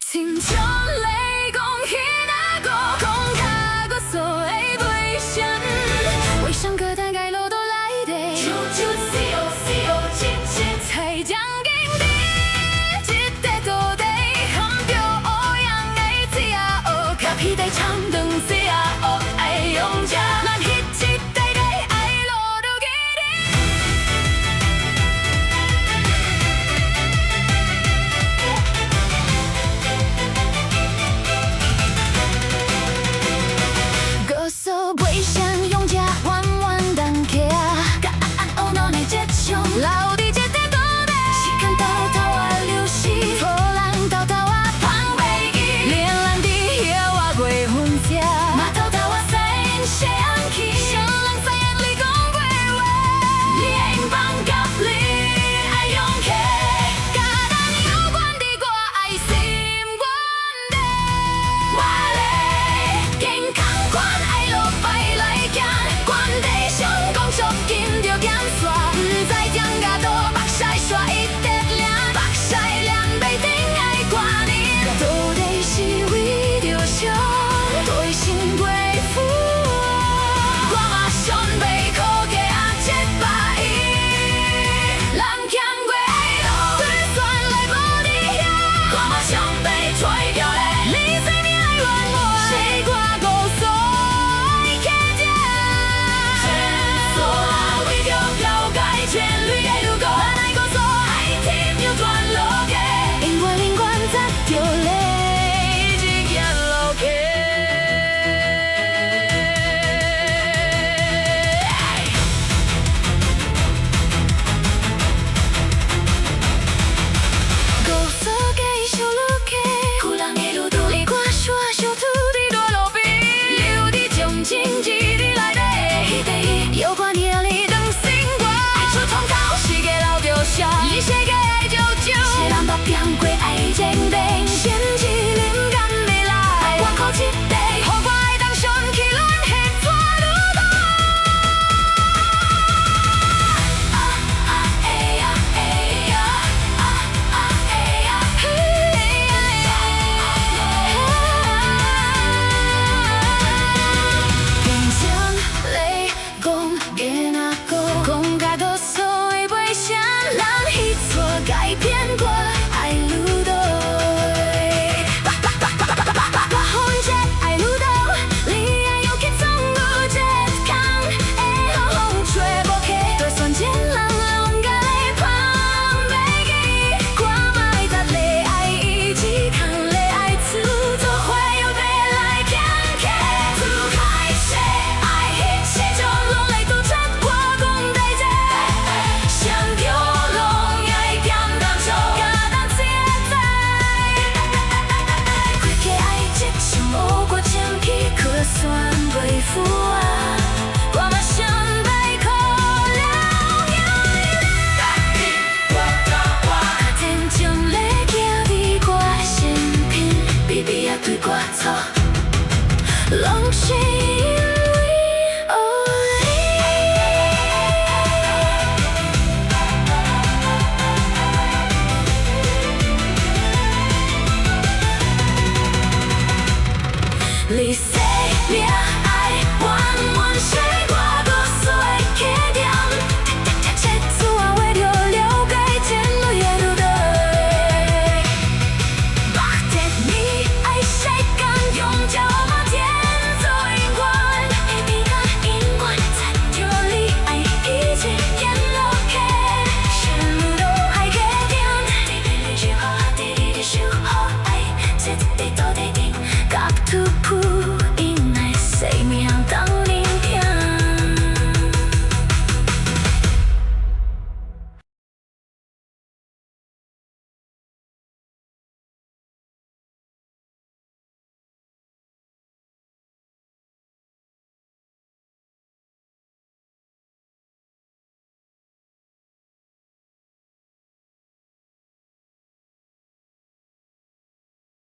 亲像雷公彼那个讲卡个所谓危险，为上个单该路都来的，啾啾 CO 亲亲才将经历，一块土地含着欧阳的水啊，哦，卡皮带长长水啊，哦，爱用这咱彼一代代爱路都给你。歌手袂想用这弯弯当客啊，甲暗暗乌脑的这种，留伫这块土地，时间偷偷啊流逝，波浪偷偷啊放飞去，连咱伫遐我月份这，嘛偷偷啊西因西安去，小人西安你讲过话，你的音放甲你爱勇气，甲咱有关的我爱心愿的，我咧健康款爱路摆来行，原地上讲属金着减煞，不知将甲倒目屎刷一直凉，目屎凉袂停爱挂念，到底是为着啥？对心袂负我嘛想要靠价啊700亿，人欠过爱路，对算来无伫遐，我嘛想要找着咧，你生命爱怨我，谁挂无所爱客这，所啊为着了解全绿的路过，咱爱告诉爱天有段路嘅，因为灵感zat着咧一件路客。故事计小路客，有人的路途，你我山小土地大路边，留伫将情字伫内底，迄块有关你你当心我，爱出通告，世界老着啥，伊世界爱就少，是人目标过爱坚定，先至灵感未来，我靠一地，予我会当顺去咱迄撮路途。啊啊哎呀哎呀，啊啊哎呀嘿呀变成雷公彼那个讲甲多所谓袂想，咱迄撮改变过爱路途。我好运这爱路途，你爱有去总有这空，会好好找无客，就算前人拢甲你放袂记，我嘛会答你爱伊一空咧爱自做花有地来强客，自开始爱迄时阵拢来拄则我讲代志，上条路爱咸淡做，甲咱自在。规家爱这种有我情去，可算袂负啊，我嘛想要靠了兄较天将咧行伫我身边，比比啊对我错，拢是。